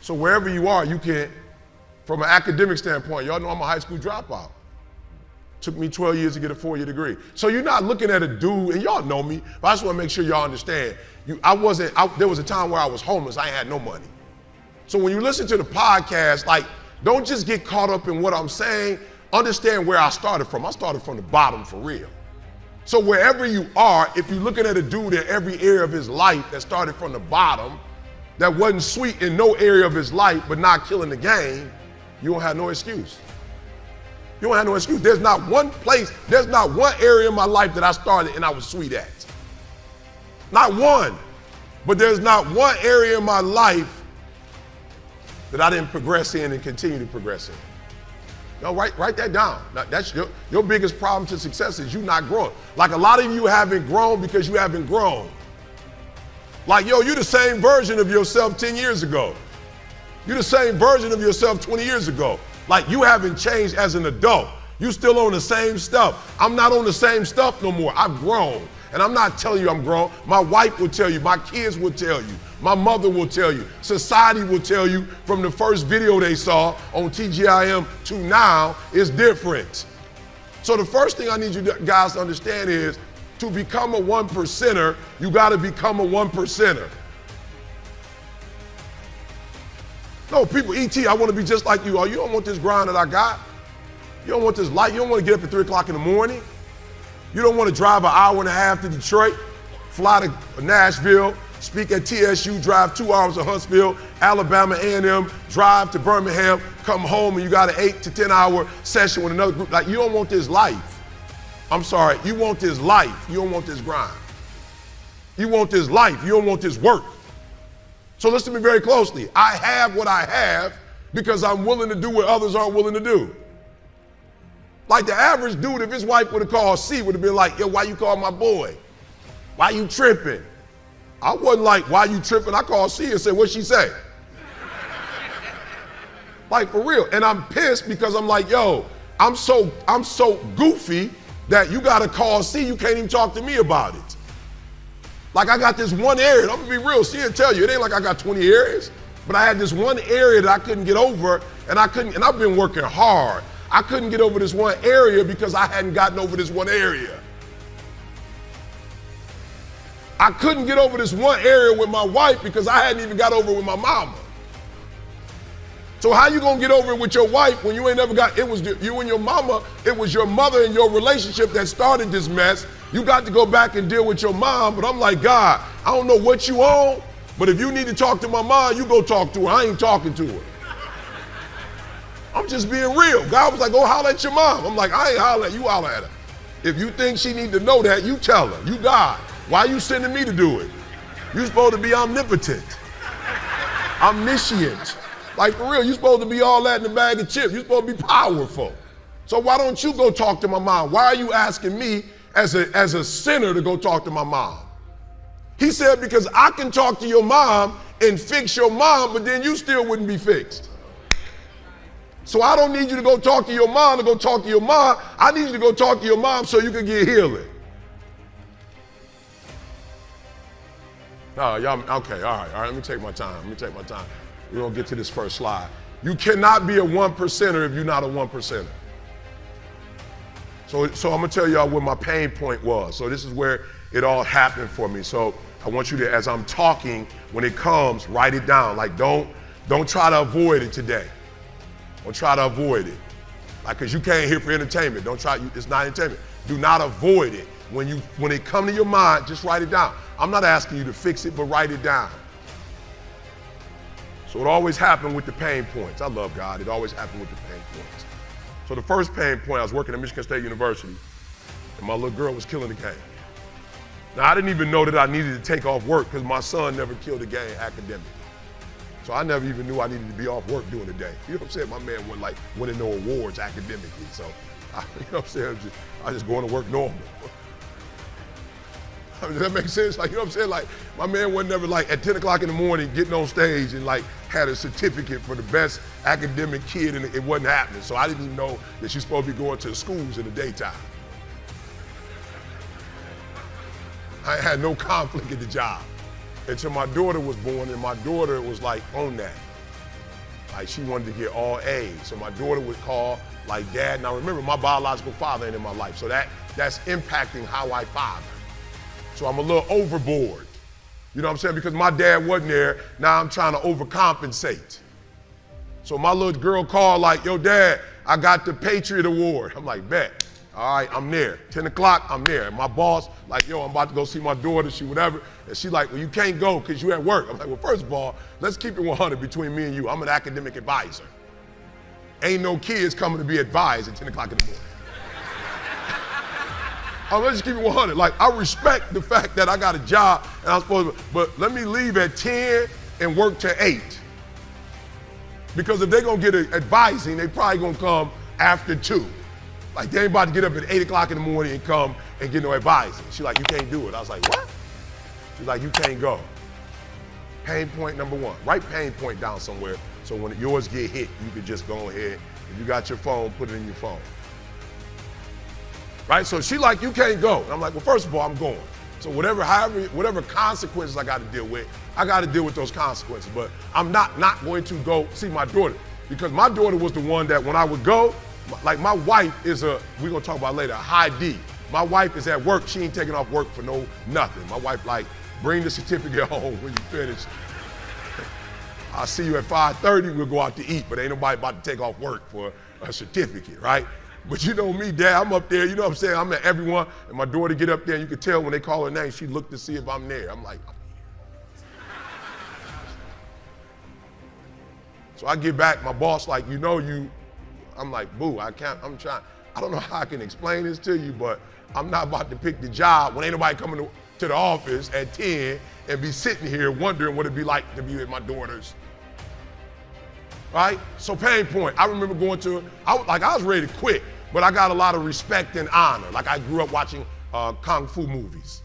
So wherever you are, you can, from an academic standpoint, y'all know I'm a high school dropout. Took me 12 years to get a 4-year degree. So you're not looking at a dude, and y'all know me, but I just want to make sure y'all understand. There was a time where I was homeless, I had no money. So when you listen to the podcast, like, don't just get caught up in what I'm saying, understand where I started from. I started from the bottom for real. So wherever you are, if you're looking at a dude in every area of his life that started from the bottom, that wasn't sweet in no area of his life, but not killing the game, you don't have no excuse. You don't have no excuse. There's not one place, there's not one area in my life that I started and I was sweet at. Not one. But there's not one area in my life that I didn't progress in and continue to progress in. No, write that down. Now, that's your biggest problem to success is you not growing. Like a lot of you haven't grown because you haven't grown. Like, you're the same version of yourself 10 years ago. You're the same version of yourself 20 years ago. Like, you haven't changed as an adult. You still on the same stuff. I'm not on the same stuff no more. I've grown. And I'm not telling you I'm grown. My wife will tell you. My kids will tell you. My mother will tell you. Society will tell you from the first video they saw on TGIM to now is different. So the first thing I need you guys to understand is to become a 1%er, you got to become a 1%er. No, people, E.T., I want to be just like you. Oh, you don't want this grind that I got. You don't want this life. You don't want to get up at 3 o'clock in the morning. You don't want to drive an hour and a half to Detroit, fly to Nashville, speak at TSU, drive 2 hours to Huntsville, Alabama A&M, drive to Birmingham, come home, and you got an 8 to 10 hour session with another group. Like, you don't want this life. I'm sorry, you want this life. You don't want this grind. You want this life. You don't want this work. So listen to me very closely. I have what I have because I'm willing to do what others aren't willing to do. Like the average dude, if his wife would have called C, would have been like, yo, why you call my boy? Why you tripping? I wasn't like, why you tripping? I called C and said, what'd she say? Like, for real. And I'm pissed because I'm like, yo, I'm so goofy that you gotta call C, you can't even talk to me about it. Like, I got this one area, I'm gonna be real, C will tell you, it ain't like I got 20 areas, but I had this one area that I couldn't get over, and I've been working hard. I couldn't get over this one area because I hadn't gotten over this one area. I couldn't get over this one area with my wife because I hadn't even got over it with my mama. So how you gonna get over it with your wife when you ain't never got, it was you and your mama, it was your mother and your relationship that started this mess. You got to go back and deal with your mom, but I'm like, God, I don't know what you on, but if you need to talk to my mom, you go talk to her. I ain't talking to her. I'm just being real. God was like, go holler at your mom. I'm like, I ain't holler at you, holler at her. If you think she need to know that, you tell her. You God. Why are you sending me to do it? You supposed to be omnipotent, omniscient. Like, for real, you supposed to be all that in a bag of chips. You supposed to be powerful. So why don't you go talk to my mom? Why are you asking me as a sinner to go talk to my mom? He said, because I can talk to your mom and fix your mom, but then you still wouldn't be fixed. So I don't need you to go talk to your mom to go talk to your mom. I need you to go talk to your mom so you can get healing. Oh, y'all, okay, all right, let me take my time. We're gonna get to this first slide. You cannot be a 1%er if you're not a 1%er. So I'm gonna tell y'all what my pain point was. So this is where it all happened for me. So I want you to, as I'm talking, when it comes, write it down. Like, don't try to avoid it today. Don't try to avoid it. Like, cause you came here for entertainment. It's not entertainment. Do not avoid it. When it come to your mind, just write it down. I'm not asking you to fix it, but write it down. So it always happened with the pain points. I love God. It always happened with the pain points. So the first pain point, I was working at Michigan State University, and my little girl was killing the game. Now, I didn't even know that I needed to take off work because my son never killed a game academically. So I never even knew I needed to be off work during the day. You know what I'm saying? My man wasn't like winning no awards academically. So, you know what I'm saying? I just going to work normal. Does that make sense? Like, you know what I'm saying? Like, my man wasn't never like at 10 o'clock in the morning getting on stage and like had a certificate for the best academic kid, and it wasn't happening. So I didn't even know that you're supposed to be going to the schools in the daytime. I had no conflict at the job until my daughter was born, and my daughter was like on that. Like she wanted to get all A's. So my daughter would call like dad. Now remember, my biological father ain't in my life. So that's impacting how I father. So I'm a little overboard. You know what I'm saying? Because my dad wasn't there, now I'm trying to overcompensate. So my little girl called like, yo dad, I got the Patriot Award. I'm like, bet. All right, I'm there. 10 o'clock, I'm there. And my boss, like, yo, I'm about to go see my daughter, she whatever. And she like, well, you can't go because you at work. I'm like, well, first of all, let's keep it 100 between me and you. I'm an academic advisor. Ain't no kids coming to be advised at 10 o'clock in the morning. Let's just keep it 100. Like, I respect the fact that I got a job and I'm supposed to, but let me leave at 10 and work till 8. Because if they're gonna get advising, they probably gonna come after 2. Like, they ain't about to get up at 8 o'clock in the morning and come and get no advising. She's like, you can't do it. I was like, what? She's like, you can't go. Pain point number 1. Write pain point down somewhere so when yours get hit, you can just go ahead. If you got your phone, put it in your phone. Right? So she like, you can't go. And I'm like, well, first of all, I'm going. So whatever consequences I got to deal with, I got to deal with those consequences. But I'm not going to go see my daughter, because my daughter was the one that when I would go, like my wife is we're going to talk about later, a high D. My wife is at work. She ain't taking off work for nothing. My wife like, bring the certificate home when you finish. I'll see you at 5:30, we'll go out to eat, but ain't nobody about to take off work for a certificate, right? But you know me, Dad, I'm up there, you know what I'm saying? I'm at everyone, and my daughter get up there, and you can tell when they call her name, she look to see if I'm there. I'm like, so I get back, my boss like, you know you, I'm like, boo, I don't know how I can explain this to you, but I'm not about to pick the job when ain't nobody coming to the office at 10 and be sitting here wondering what it'd be like to be with my daughters. Right? So pain point. I remember going to, I was ready to quit, but I got a lot of respect and honor. Like I grew up watching Kung Fu movies.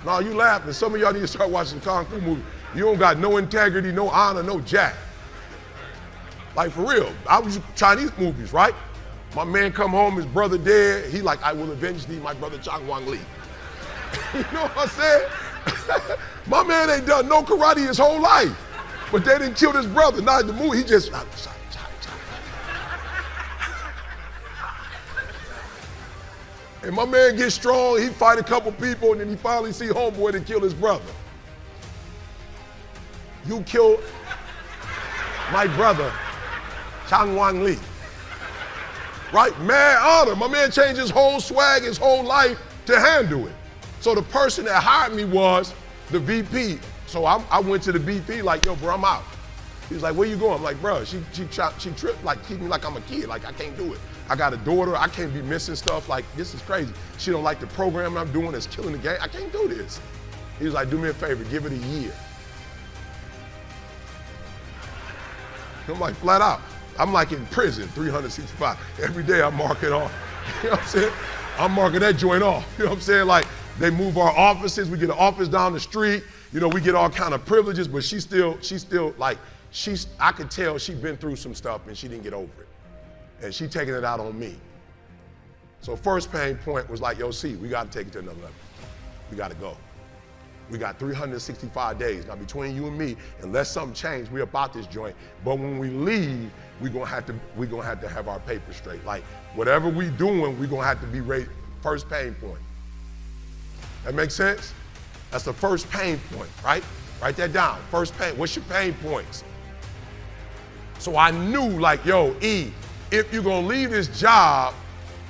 No, you laughing. Some of y'all need to start watching Kung Fu movies. You don't got no integrity, no honor, no jack. Like for real. I was Chinese movies, right? My man come home, his brother dead. He like, I will avenge thee, my brother Chang Wang Li. You know what I'm saying? My man ain't done no karate his whole life. But they didn't kill his brother. Not in the movie, he just, and my man gets strong, he fight a couple people, and then he finally see homeboy to kill his brother. You killed my brother, Chang Wang Li. Right? Mad honor. My man changed his whole swag, his whole life to handle it. So the person that hired me was the VP. So I went to the VP like, yo, bro, I'm out. He was like, where you going? I'm like, bro, she tripped, like, treat me like I'm a kid. Like, I can't do it. I got a daughter. I can't be missing stuff. Like, this is crazy. She don't like the program I'm doing. It's killing the game. I can't do this. He was like, do me a favor. Give it a year. I'm like, flat out. I'm like in prison, 365. Every day I'm marking off. You know what I'm saying? I'm marking that joint off. You know what I'm saying? Like, they move our offices. We get an office down the street. You know, we get all kind of privileges, but she's still like, I could tell she'd been through some stuff and she didn't get over it. And she taking it out on me. So first pain point was like, yo, C, we got to take it to another level. We got to go. We got 365 days. Now between you and me, unless something changed, we're about this joint. But when we leave, we're gonna have to have our papers straight. Like whatever we doing, we're gonna have to be ready. First pain point. That makes sense? That's the first pain point, right? Write that down. First pain. What's your pain points? So I knew, like, yo, E, if you're gonna leave this job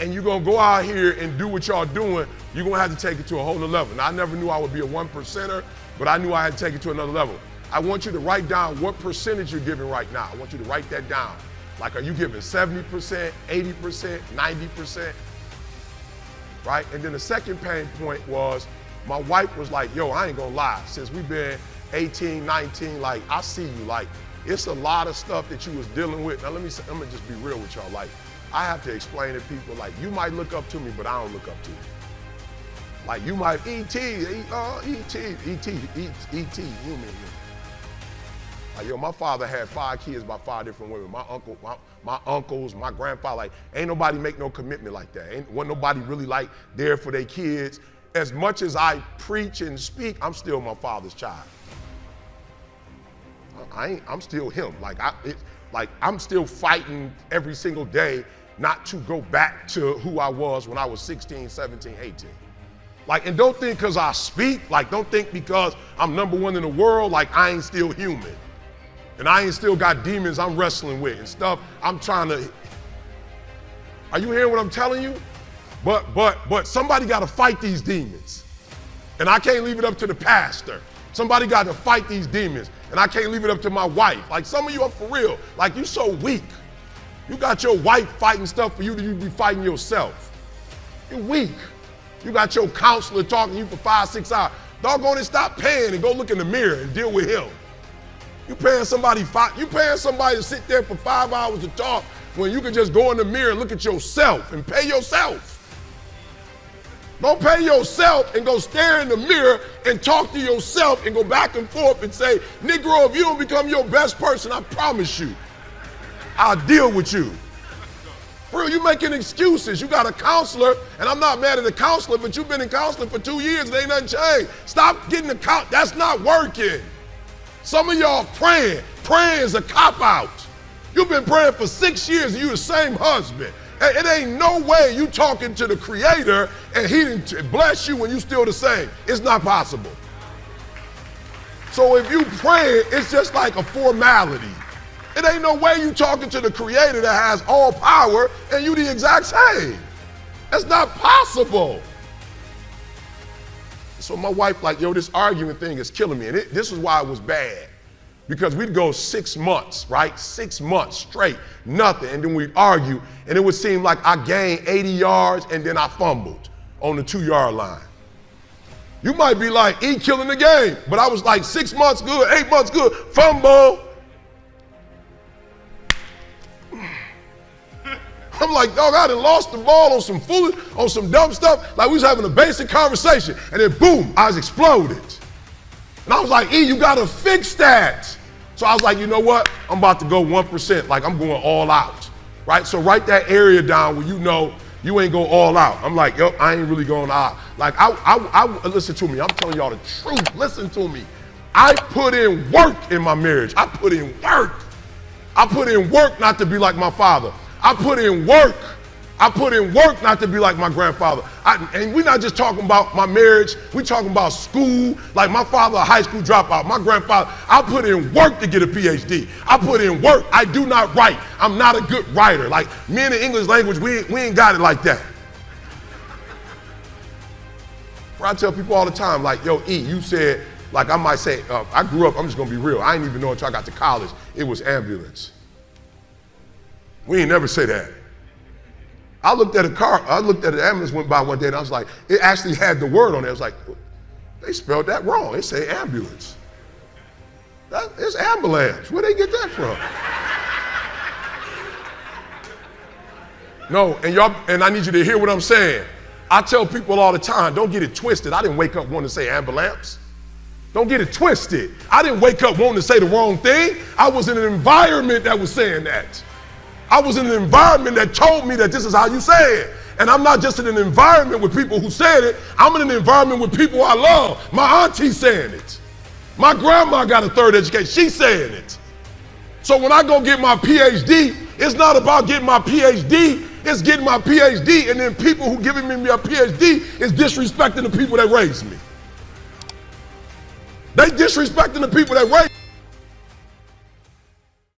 and you're gonna go out here and do what y'all doing, you're gonna have to take it to a whole nother level. Now, I never knew I would be a 1%er, but I knew I had to take it to another level. I want you to write down what percentage you're giving right now. I want you to write that down. Like, are you giving 70%, 80%, 90%? Right? And then the second pain point was, my wife was like, yo, I ain't gonna lie. Since we've been 18, 19, like, I see you. Like, it's a lot of stuff that you was dealing with. Now, I'm gonna just be real with y'all. Like, I have to explain to people, like, you might look up to me, but I don't look up to you. Like, you might, E.T., human. Like, yo, my father had 5 kids by 5 different women. My uncles, my grandfather, like, ain't nobody make no commitment like that. Wasn't nobody really, like, there for their kids. As much as I preach and speak, I'm still my father's child. I'm still him. Like I'm still fighting every single day not to go back to who I was when I was 16, 17, 18. Like, and don't think because I speak, like don't think because I'm #1 in the world, like I ain't still human. And I ain't still got demons I'm wrestling with and stuff I'm trying to. Are you hearing what I'm telling you? But somebody got to fight these demons. And I can't leave it up to the pastor. Somebody got to fight these demons. And I can't leave it up to my wife. Like some of you are for real. Like you so weak. You got your wife fighting stuff for you that you be fighting yourself. You're weak. You got your counselor talking to you for 5-6 hours. Doggone it, stop paying and go look in the mirror and deal with him. You paying somebody to sit there for 5 hours to talk when you can just go in the mirror and look at yourself and pay yourself. Don't pay yourself and go stare in the mirror and talk to yourself and go back and forth and say, Negro, if you don't become your best person, I promise you, I'll deal with you. For real, you making excuses. You got a counselor, and I'm not mad at the counselor, but you've been in counseling for 2 years and ain't nothing changed. Stop getting the that's not working. Some of y'all praying. Praying is a cop-out. You've been praying for 6 years and you the same husband. It ain't no way you talking to the Creator and He didn't bless you when you still the same. It's not possible. So if you pray, it's just like a formality. It ain't no way you talking to the Creator that has all power and you the exact same. That's not possible. So my wife like, yo, this arguing thing is killing me. And this is why it was bad. Because we'd go 6 months, right? 6 months straight, nothing. And then we'd argue, and it would seem like I gained 80 yards and then I fumbled on the 2-yard line. You might be like, he killing the game. But I was like 6 months good, 8 months good, fumble. I'm like, dog, I done lost the ball on some dumb stuff. Like we was having a basic conversation, and then boom, I was exploded. And I was like, E, you gotta fix that. So I was like, you know what? I'm about to go 1%, like I'm going all out, right? So write that area down where you know you ain't go all out. I'm like, yo, I ain't really going out. Like, I listen to me, I'm telling y'all the truth, listen to me. I put in work in my marriage. I put in work. I put in work not to be like my father. I put in work. I put in work not to be like my grandfather. And we're not just talking about my marriage. We're talking about school. Like my father, a high school dropout. My grandfather, I put in work to get a PhD. I put in work. I do not write. I'm not a good writer. Like me in the English language, we ain't got it like that. I tell people all the time, like, yo, E, you said, like I might say, I grew up, I'm just gonna be real. I didn't even know until I got to college, it was ambulance. We ain't never say that. I looked at an ambulance went by one day and I was like, it actually had the word on it. I was like, they spelled that wrong. They say ambulance. It's ambulance. Where'd they get that from? No, and I need you to hear what I'm saying. I tell people all the time, don't get it twisted. I didn't wake up wanting to say ambulance. Don't get it twisted. I didn't wake up wanting to say the wrong thing. I was in an environment that was saying that. I was in an environment that told me that this is how you say it. And I'm not just in an environment with people who said it. I'm in an environment with people I love. My auntie saying it. My grandma got a 3rd education. She's saying it. So when I go get my PhD, it's not about getting my PhD. It's getting my PhD, and then people who giving me a PhD is disrespecting the people that raised me. They disrespecting the people that raised me.